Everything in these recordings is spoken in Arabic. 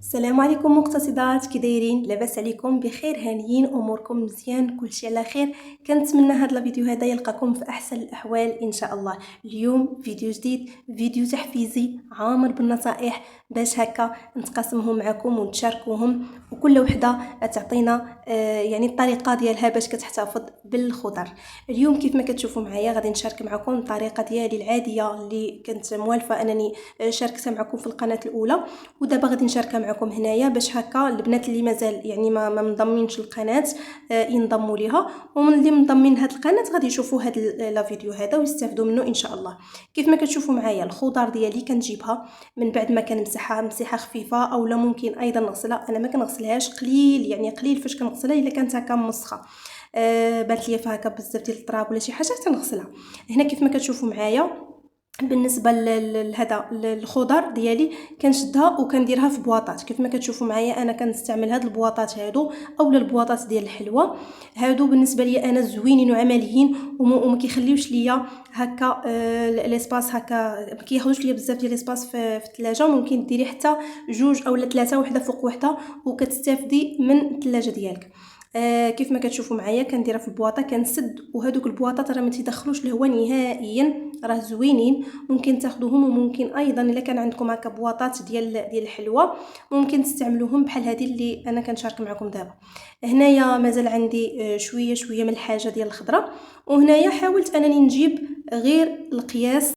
السلام عليكم مقتصدات، كي دايرين؟ لاباس عليكم؟ بخير؟ هانيين؟ اموركم مزيان؟ كلشي على خير؟ كنتمنى هذا الفيديو هذا يلقاكم في احسن الاحوال ان شاء الله. اليوم فيديو جديد، فيديو تحفيزي عامر بالنصائح باش هكا نتقاسمهم معكم ونتشاركوهم، وكل وحده تعطينا يعني الطريقه ديالها باش كتحتفظ بالخضر. اليوم كيف ما كتشوفوا معايا غادي نشارك معكم الطريقه ديالي العاديه اللي كنت موالفه انني شاركتها معكم في القناه الاولى، ودابا غادي نشاركها معكم هنايا باش هكا البنات اللي مازال يعني ما منضمينش للقناه ينضموا ليها، ومن اللي منضمين لهاد القناه غادي يشوفوا هاد لا فيديو هذا ويستافدوا منه ان شاء الله. كيف ما كتشوفوا معايا الخضار ديالي كنجيبها من بعد ما كنمسحها مسحه خفيفه، اولا ممكن ايضا نغسلها. انا ما كنغسلهاش قليل، يعني قليل فاش كنغسلها الا كانت هكا مسخه بانت ليا فيها هكا بزاف ديال التراب ولا شي حاجه تنغسلها. هنا كيف ما كتشوفوا معايا بالنسبه لهذا الخضر ديالي كنشدها وكنديرها في بواطات. كيف ما كتشوفوا معايا انا كنستعمل هاد البواطات هادو اولا البواطات ديال الحلوى هادو. بالنسبه لي انا زوينين وعمليين وما كيخليوش ليا هكا ليسباس، هكا ما كياخذوش ليا بزاف ديال ليسباس في الثلاجه. ممكن ديري حتى جوج اولا ثلاثه وحده فوق وحده وكتستافدي من الثلاجه ديالك. كيف ما كتشوفوا معايا كنديرها في البواطه كنسد، وهذوك البواطات راه ما تيدخلوش الهواء نهائيا، راه زوينين. ممكن تاخذوهم، وممكن ايضا الا كان عندكم هكا بواطات ديال الحلوى ممكن تستعملوهم بحال هذه اللي انا كنشارك معكم دابا. هنايا مازال عندي شويه من الحاجه ديال الخضره، وهنايا حاولت انني نجيب غير القياس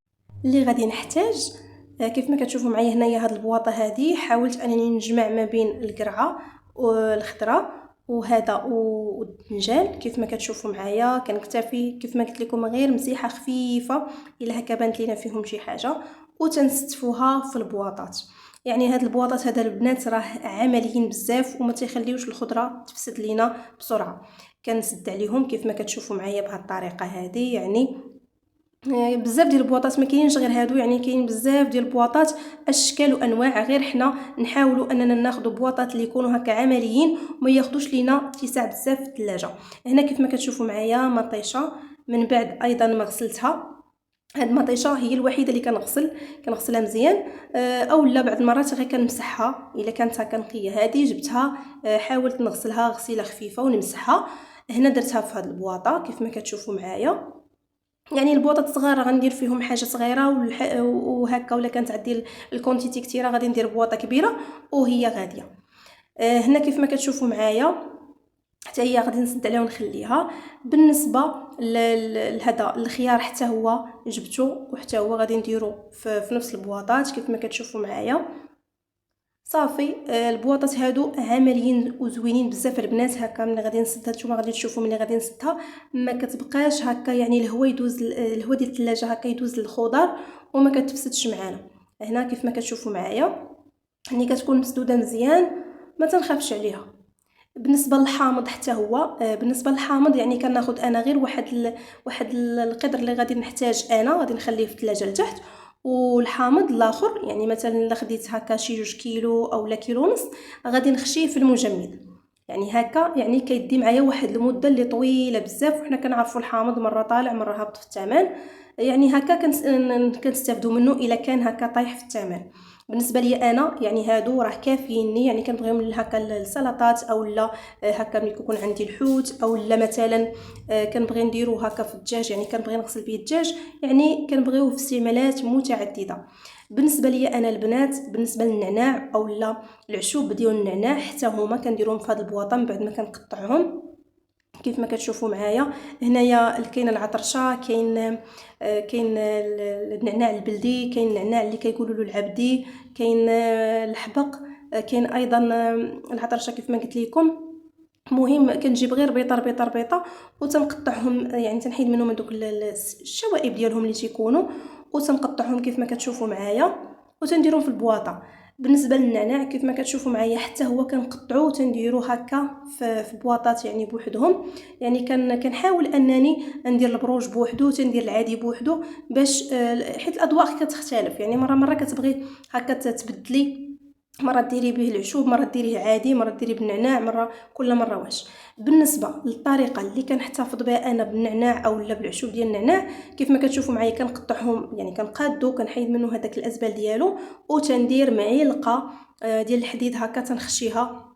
اللي غادي نحتاج. كيف ما كتشوفوا معايا هنايا هاد البواطه هذه حاولت انني نجمع ما بين القرعه والخضره وهذا والدنجال. كيف ما كتشوفوا معايا كنكتفي كيف ما قلت لكم غير مسيحه خفيفه الا هكا بانت لينا فيهم شي حاجه، وتنستفوها في البواطات. يعني هاد البواطات هذا البنات راه عمليين بزاف وما تيخليوش الخضره تفسد لينا بسرعه. كنسد عليهم كيف ما كتشوفوا معايا بهذه الطريقه هذه. يعني بزاف ديال البواطات ما كاينينش غير هادو، يعني كاين بزاف ديال البواطات اشكال وانواع، غير حنا نحاولوا اننا ناخذوا بواطات اللي يكونوا هكا عمليين وما ياخذوش لينا اتساع بزاف في الثلاجه. هنا كيف ما كتشوفوا معايا مطيشه من بعد ايضا ما غسلتها. هاد المطيشه هي الوحيده اللي كنغسلها مزيان، او لا بعض المرات غير كنمسحها الا كانت هكا نقيه. هذه جبتها حاولت نغسلها غسيله خفيفه ونمسحها. هنا درتها في هاد البواطه كيف ما كتشوفوا معايا. يعني البواطات صغار غندير فيهم حاجه صغيره وهكا، ولا كانت عندي الكونتيتي كثيره غادي ندير بواطه كبيره وهي غاديه. هنا كيف ما كتشوفوا معايا حتى هي غادي نسد عليها ونخليها. بالنسبه لهذا الخيار حتى هو جبته وحتى هو غادي نديرو في نفس البواطات كيف ما كتشوفوا معايا. صافي البواطات هادو عمليين وزوينين بزاف البنات. هكا ملي غادي نسدها نتوما غادي تشوفوا ملي غادي نسدها ما كتبقاش هكا، يعني الهواء يدوز الهواء ديال الثلاجه هكا يدوز للخضر وما كتفسدش معانا. هنا كيف ما كتشوفوا معايا ملي كتكون مسدوده مزيان ما تنخافش عليها. بالنسبه للحامض حتى هو بالنسبه للحامض يعني كناخذ انا غير واحد القدر اللي غادي نحتاج انا غادي نخليه في الثلاجه لتحت، والحامض الاخر يعني مثلا الا خديت هكا شي 2 كيلو او لا كيلو ونص غادي نخشيه في المجمد. يعني هكا يعني كيدي معايا واحد المده اللي طويله بزاف، وحنا كنعرفوا الحامض مره طالع مره هابط في الثمن. يعني هكا كنستافدوا منه الا كان هكا طايح في الثمن. بالنسبه لي انا يعني هادو راه كافييني، يعني كنبغيهم هكا السلطات او لا هكا ملي يكون عندي الحوت او لا مثلا كنبغي نديرو هكا في الدجاج، يعني كنبغي نغسل به الدجاج، يعني كنبغيوه في استعمالات متعدده. بالنسبه لي انا البنات بالنسبه للنعناع او لا العشوب ديال النعناع حتى هما كنديرهم في هذه البواطه من بعد ما كنقطعهم كيف ما كتشوفوا معايا. هنايا كاين العطرشه، كاين النعناع البلدي، كاين النعناع اللي كيقولوا له العبدي، كاين الحبق، كاين ايضا العطرشه كيف ما قلت لكم. مهم كنجيب غير بيطه وتنقطعهم، يعني تنحيد منهم دوك الشوائب ديالهم اللي تيكونوا وتنقطعهم كيف ما كتشوفوا معايا وتنديرهم في البواطه. بالنسبه للنعناع كيف ما كتشوفوا معايا حتى هو كنقطعوه وتنديروه هكا في بواطات يعني بوحدهم. يعني كنحاول انني ندير البروج بوحدو وتندير العادي بوحدو باش حيت الاذواق كتختلف، يعني مره كتبغي هكا تبدلي مرة ديري به العشوب، مرة ديريه عادي، مرة ديريه بالنعناع، مرة كل مرة واش. بالنسبه للطريقه اللي كنحتفظ بها انا بالنعناع او لا بالعشوب ديال النعناع، كيف ما كتشوفوا معايا كنقطعهم، يعني كنقادو كنحيد منه هذاك الازبال ديالو، وتندير معلقه ديال الحديد هكا تنخشيها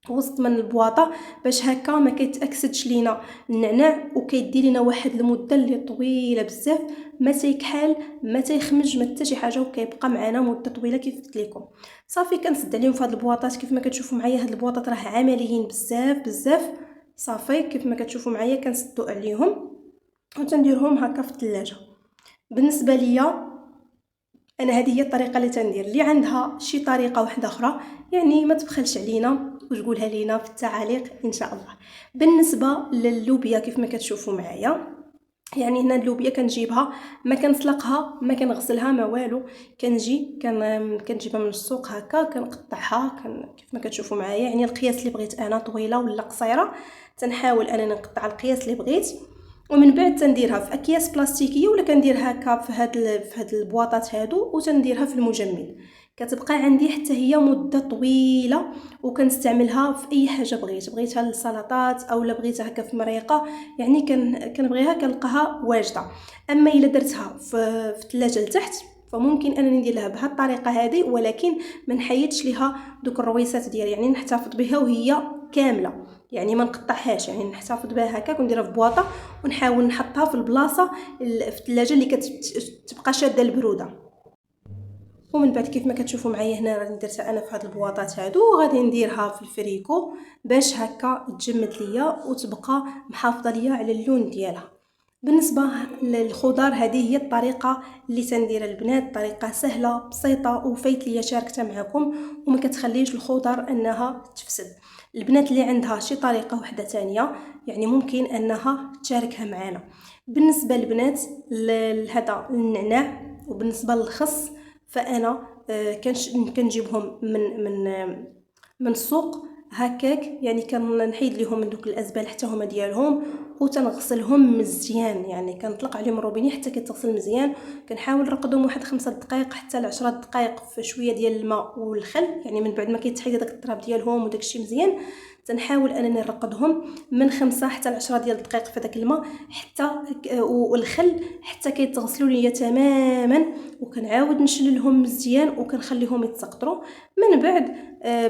وسط من البواطه باش هكا ما كيتاكسدش لينا النعناع، وكيدي لينا واحد المده اللي طويله بزاف، ما تيكحل ما تيخمج ما حتى شي حاجه، وكيبقى معنا مده طويله كيف قلت لكم. صافي كنسد عليهم في هاد البواطات. كيف ما كتشوفوا معايا هاد البواطات راه عمليين بزاف بزاف. صافي كيف ما كتشوفوا معايا كنسدو عليهم وتنديرهم هكا في الثلاجه. بالنسبه ليا انا هذه هي الطريقه اللي تندير. اللي عندها شي طريقه واحده اخرى يعني ما تبخلش علينا وتقولها لينا في التعاليق ان شاء الله. بالنسبه للوبيا كيف ما كتشوفوا معايا، يعني هنا اللوبيا كنجيبها ما كنسلقها ما كنغسلها ما والو، كنجيبها من السوق هكا كنقطعها كيف ما كتشوفوا معايا، يعني القياس اللي بغيت انا طويله ولا قصيره تنحاول انني نقطع القياس اللي بغيت، ومن بعد تنديرها في اكياس بلاستيكيه ولا كنديرها هكا في هاد البواطات هادو وتنديرها في المجمد. كتبقى عندي حتى هي مده طويله، وكنستعملها في اي حاجه بغيتها للسلطات او لا بغيتها هكا في مريقه، يعني كنبغيها كنلقاها واجده. اما الا درتها في الثلاجه لتحت فممكن انني ندير لها بهذه الطريقه هذه، ولكن ما نحيدش ليها دوك الرويسات ديالها، يعني نحتفظ بها وهي كامله، يعني ما نقطعهاش، يعني نحتفظ بها هكا ونديرها في بواطه ونحاول نحطها في البلاصه في الثلاجه اللي كتبقى شاده البروده. ومن بعد كيف ما كتشوفوا معايا هنا راني درتها انا في هاد البواطات هادو، وغادي نديرها في الفريكو باش هكا تجمد ليا وتبقى محافظه ليا على اللون ديالها. بالنسبه للخضار هذه هي الطريقه اللي تنديرها البنات، طريقه سهله بسيطه وفايت ليا شاركتها معكم وما كتخليش الخضار انها تفسد. البنات اللي عندها شي طريقه واحده تانية يعني ممكن انها تشاركها معنا. بالنسبه للبنات لهذا النعناع وبالنسبه للخس، فانا كنجيبهم من السوق هكاك، يعني كنحيد ليهم من دوك الازبال حتى هما ديالهم وتنغسلهم مزيان، يعني كنطلق عليهم الروبيني حتى كيتغسل مزيان. كنحاول نرقدهم واحد 5 دقائق حتى ل 10 دقائق في شويه ديال الماء والخل، يعني من بعد ما كيتحيد داك التراب ديالهم وداك الشيء مزيان تنحاول انني نرقدهم من 5 حتى ل 10 ديال الدقائق في داك الماء حتى والخل حتى كيتغسلوا ليا تماما، وكنعاود نشللهم مزيان وكنخليهم يتسقطروا. من بعد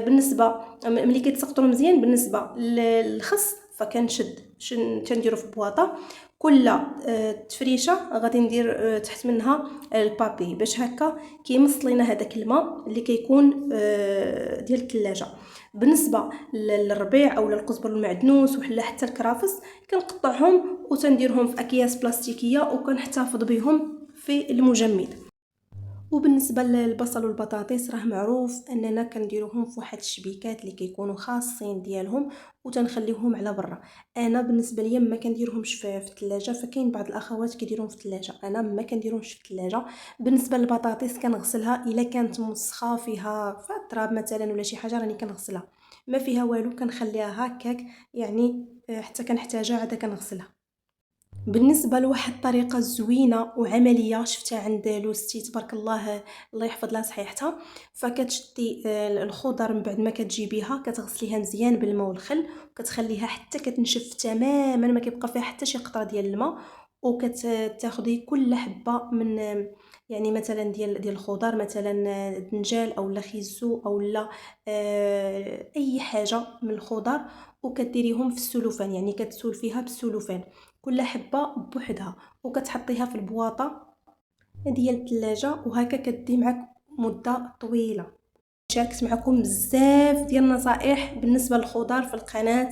بالنسبه ملي كيتسقطروا مزيان بالنسبه للخس تنديرو في بواطه، كل تفريشه غادي ندير تحت منها البابي باش هكا كيمص لينا هذاك الماء اللي كيكون ديال الثلاجه. بالنسبه للربيع او القزبر المعدنوس ولا حتى الكرافس كنقطعهم وتنديرهم في اكياس بلاستيكيه وكنحتفظ بهم في المجمد. وبالنسبه للبصل والبطاطس راه معروف اننا كنديروهم في واحد الشبيكات اللي كيكونوا خاصين ديالهم وتنخليوهم على برا. انا بالنسبه ليا ما كنديرهمش في الثلاجه، فكاين بعض الاخوات كيديروهم في الثلاجه، انا ما كنديرهمش في الثلاجه. بالنسبه للبطاطس كنغسلها الا كانت مسخه فيها التراب مثلا ولا شي حاجه راني كنغسلها، ما فيها والو كنخليها هكاك، يعني حتى كنحتاجها عاد كنغسلها. بالنسبه لواحد الطريقه زوينه وعمليه شفتها عند لوستي تبارك الله، الله يحفظ لها صحيحتها. فكتشدي الخضر من بعد ما كتجيبيها كتغسليها مزيان بالماء والخل وكتخليها حتى كتنشف تماما ما كيبقى فيها حتى شي قطره ديال الماء، وكتاخدي كل حبه من يعني مثلا ديال الخضر، مثلا دنجال او لا خيزو او لا اي حاجه من الخضر، وكديريهم في السلوفان، يعني كتسولفيها بالسلوفان كل حبه بوحدها وكتحطيها في البواطه ديال الثلاجه، وهكا كدي معك مده طويله. شاركت معكم بزاف ديال النصائح بالنسبه للخضار في القناه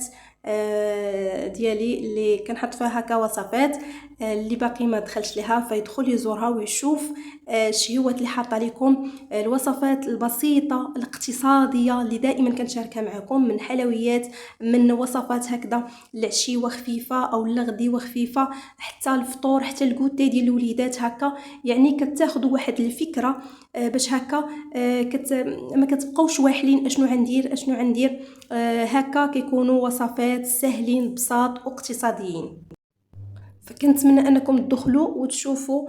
ديالي اللي كنحط فيها هكا وصفات. اللي باقي ما دخلش ليها فيدخل يزورها ويشوف الشهوات اللي حاطه لكم الوصفات البسيطه الاقتصاديه اللي دائما كنشاركها معكم، من حلويات من وصفات هكذا العشيوه خفيفه او الغديوه خفيفه حتى الفطور حتى الكوتي ديال الوليدات هكا، يعني كتاخذوا واحد الفكره باش هكا ما كتبقاوش واحلين اشنو غندير هكا كيكونوا وصفات سهلين بساط واقتصاديين. فكنتمنى انكم تدخلوا وتشوفوا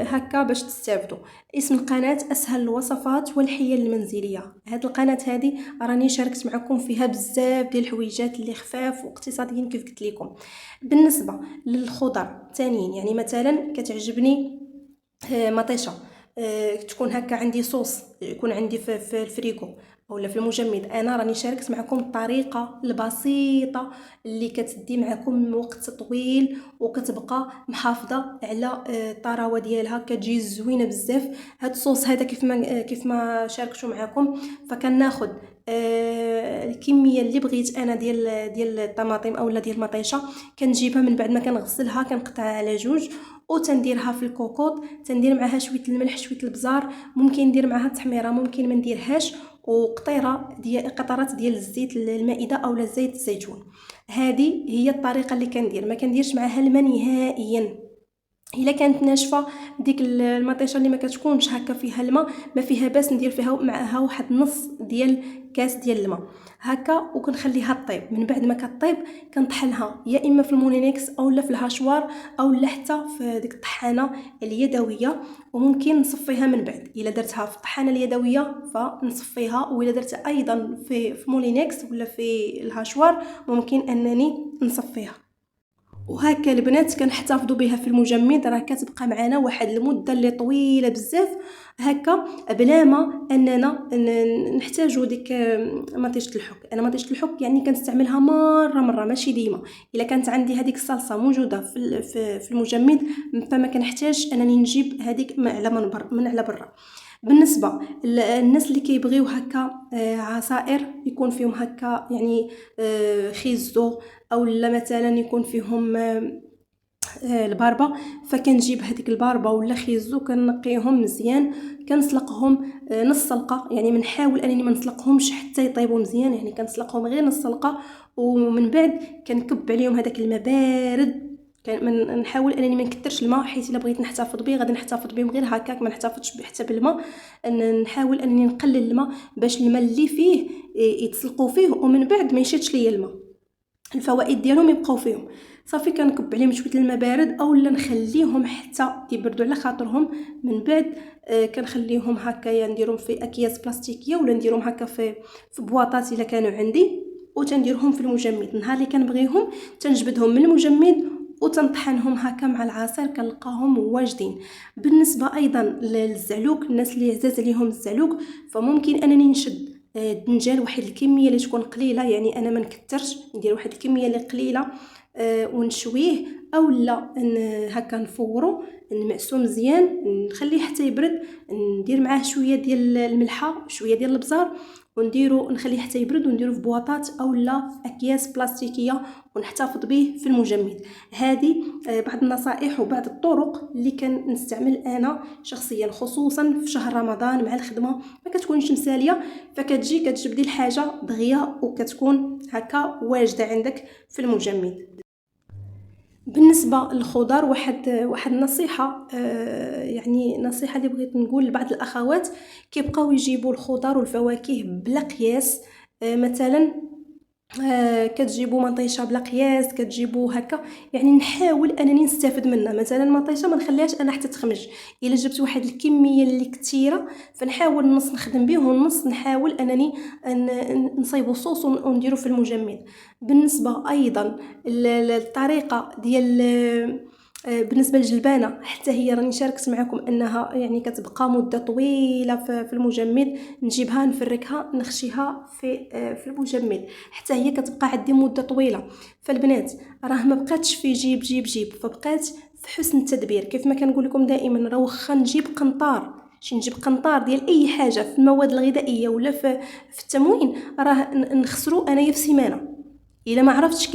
هكا باش تستافدوا. اسم القناه اسهل الوصفات والحيل المنزليه. هاد القناه هذه راني شاركت معكم فيها بزاف ديال الحويجات اللي خفاف واقتصاديين كيف قلت لكم. بالنسبه للخضر ثانيين، يعني مثلا كتعجبني مطيشه تكون هكا عندي صوص يكون عندي في الفريكو ولا في المجمد، انا راني شاركت معكم الطريقه البسيطه اللي كتدي معكم وقت طويل وكتبقى محافظه على الطراوه ديالها، كتجي زوينه بزاف. هاد الصوص هذا كيف ما شاركتو معكم، فكناخذ الكميه اللي بغيت انا ديال الطماطم اولا ديال المطيشه، كنجيبها من بعد ما كنغسلها كنقطعها على جوج وتنديرها في الكوكوط، تندير معها شويه الملح شويه البزار، ممكن ندير معها تحميره ممكن ما نديرهاش، قطرات ديال الزيت المائده اولا زيت الزيتون. هذه هي الطريقه اللي كندير، ما كنديرش معها الماء نهائيا. الا كانت ناشفه ديك المطيشه اللي ما كتكونش هكا فيها الماء، ما فيها باس ندير فيها معها واحد نص ديال كاس ديال الماء هكا وكنخليها طيب. من بعد ما كطيب كنطحنها يا اما في المونينكس اولا في الهاشوار اولا حتى في ديك الطحانه اليدويه، وممكن نصفيها من بعد. الا درتها في الطحانه اليدويه فنصفيها، والا درتها ايضا في مونينكس ولا في الهاشوار ممكن انني نصفيها. وهكا البنات كنحتفظوا بها في المجمد، راه كتبقى معنا واحد المده اللي طويله بزاف هكا بلا ما اننا نحتاجوا ديك مطيشه الحك. انا مطيشه الحك يعني كنستعملها مره ماشي ديما. الا كانت عندي هذيك الصلصه موجوده في المجمد فما كنحتاج انني نجيب هذيك من على برا. بالنسبه للناس اللي كيبغيو هكا عصائر يكون فيهم هكا يعني خيزو اولا مثلا يكون فيهم الباربه، فكنجيب هذيك الباربه ولا خيزو كنقيهم مزيان كنسلقهم نص سلقه، يعني منحاول انني ما نسلقهمش حتى يطيبوا مزيان، يعني كنسلقهم غير نص سلقه ومن بعد كنكب عليهم هذاك الماء بارد. نحاول انني ما نكثرش الماء، حيت الا بغيت نحتفظ به غادي نحتفظ بهم غير هكاك، ما نحتفظش به حتى بالماء. نحاول انني نقلل الماء باش الماء اللي فيه يتسلقوا فيه ومن بعد ما يشدش ليا الماء، الفوائد ديالهم يبقاو فيهم. صافي كنكب عليهم شويه الماء بارد اولا نخليهم حتى يبردوا على خاطرهم. من بعد كنخليهم هكايا نديرهم في اكياس بلاستيكيه ولا نديرهم هكا في بواطات الا كانوا عندي، وتنديرهم في المجمد. نهار اللي كنبغيهم تنجبدهم من المجمد وتنطحنهم هكا مع العصير كنلقاهم واجدين. بالنسبه ايضا للزعلوك، الناس اللي عزاز عليهم الزعلوك فممكن انني نشد الدنجال واحد الكميه اللي تكون قليله، يعني انا ما نكثرش، ندير واحد الكميه اللي قليله ونشويه اولا هكا نفورو نمعسو مزيان نخليه حتى يبرد، ندير معاه شويه ديال الملحه شويه ديال البزار ونديرو نخليه حتى يبرد ونديرو في بواطات اولا في اكياس بلاستيكيه ونحتفظ به في المجمد. هذه بعض النصائح وبعض الطرق اللي كنستعمل انا شخصيا، خصوصا في شهر رمضان مع الخدمه ما كتكونش مساليه، كتجبدي الحاجه دغيا وكتكون هكا واجده عندك في المجمد. بالنسبه للخضر واحد النصيحه، يعني نصيحه اللي بغيت نقول لبعض الاخوات كيبقاو يجيبوا الخضر والفواكه بلا قياس. مثلا كتجيبوا مطيشه بلا قياس، كتجيبوا هكا، يعني نحاول انني نستافد منها. مثلا مطيشه ما نخليهاش انا حتى تخمج، الا جبت واحد الكميه اللي كثيره فنحاول النص نخدم به والنص نحاول انني نصايبو صوص ونديرو في المجمد. بالنسبه ايضا للطريقه ديال بالنسبه للجلبانه حتى هي راني شاركت معكم انها يعني كتبقى مده طويله في المجمد، نجيبها نفركها نخشيها في المجمد حتى هي كتبقى عندي مده طويله. فالبنات راه ما بقاتش في جيب فبقات في حسن التدبير. كيف ما كنقول لكم دائما راه واخا نجيب قنطار، نجيب قنطار ديال اي حاجه في المواد الغذائيه ولا في التموين، راه نخسرو انايا في سيمانه الا ما عرفتش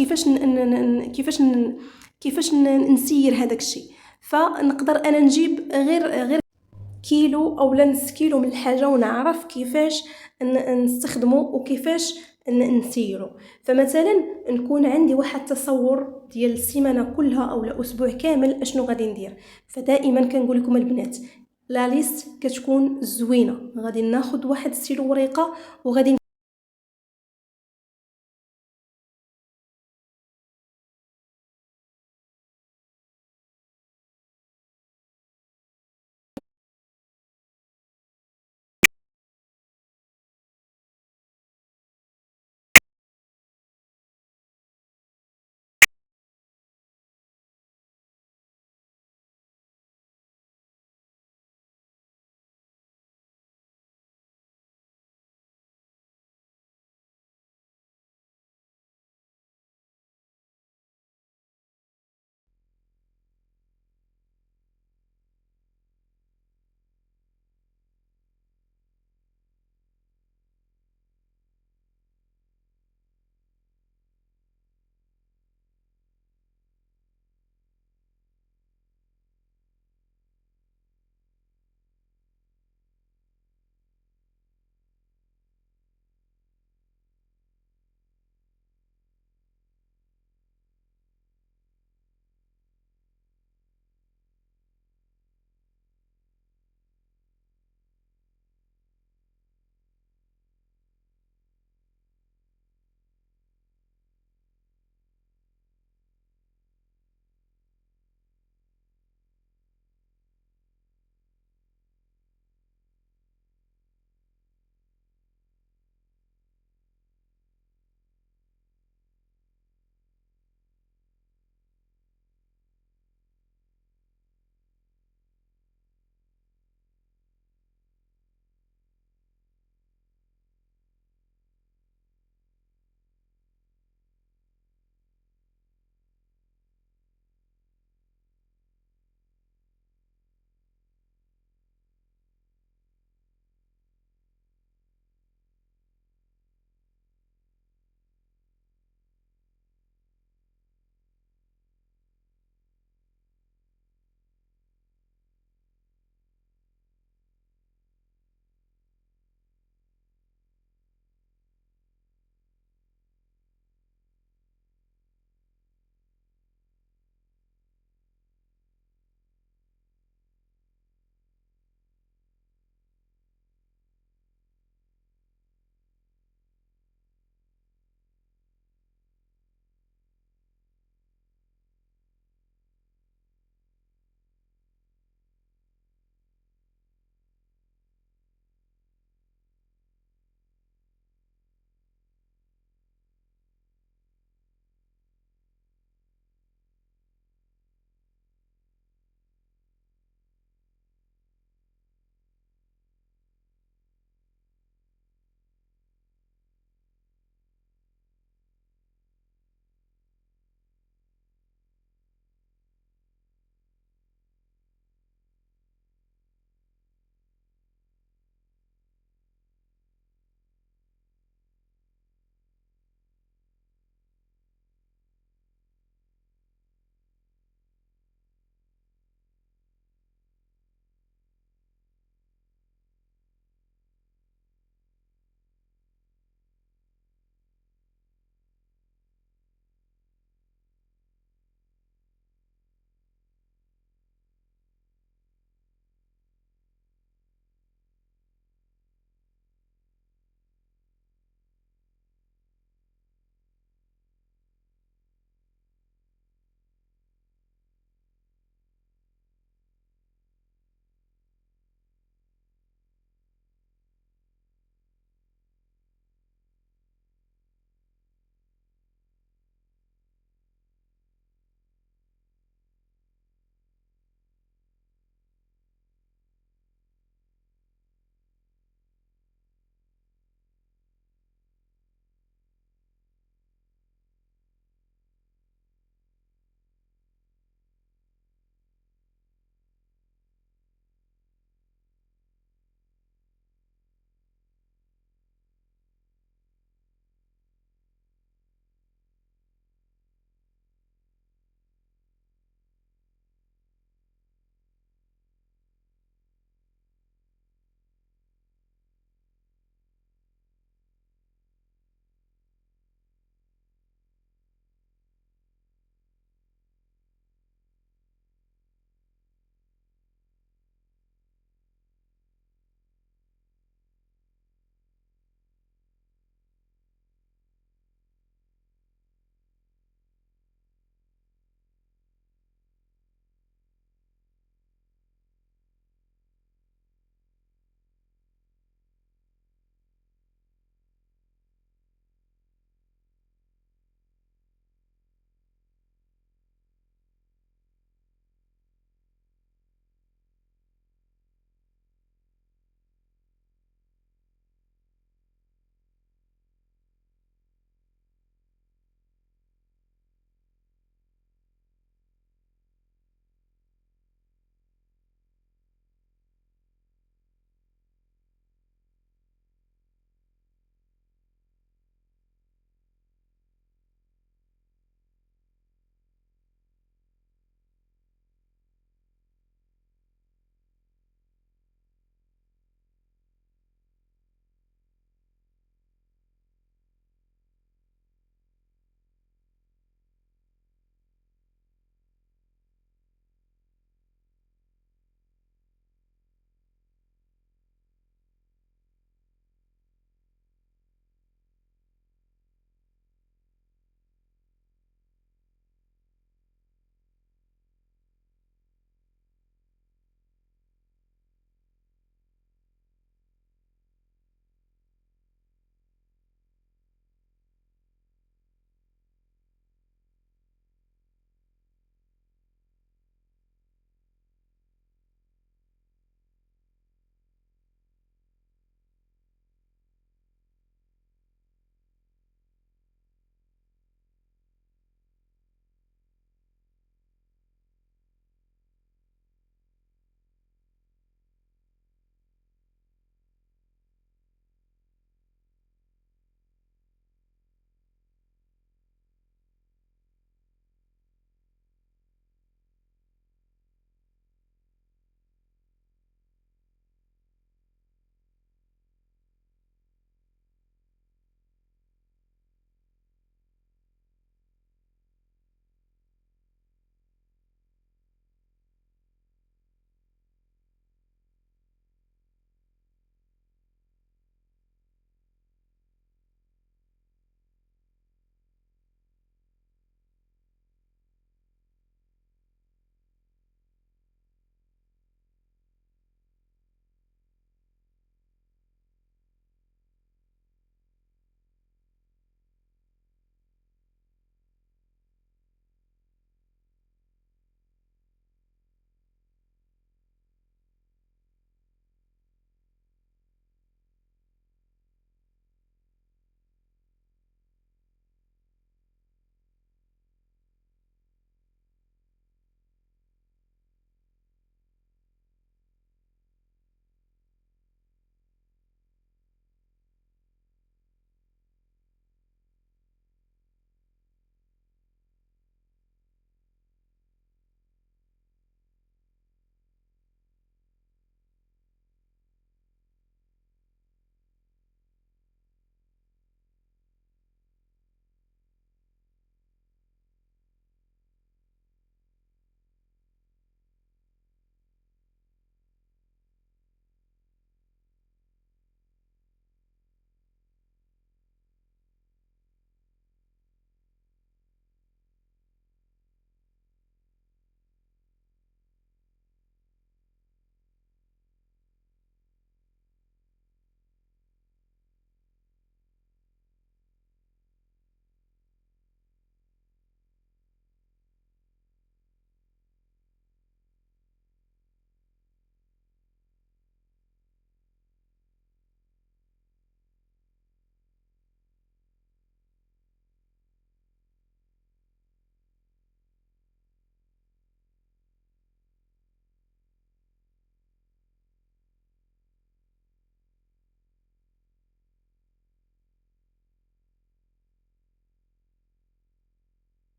كيفاش نسير هذاك الشيء. فنقدر انا نجيب غير كيلو او نص كيلو من الحاجه ونعرف كيفاش نستخدمه وكيفاش نسيره. فمثلا نكون عندي واحد التصور ديال السيمانه كلها او اسبوع كامل اشنو غادي ندير. فدائما كنقول لكم البنات لا ليست كتكون زوينه، غادي ناخذ واحد ستيلو ورقه وغادي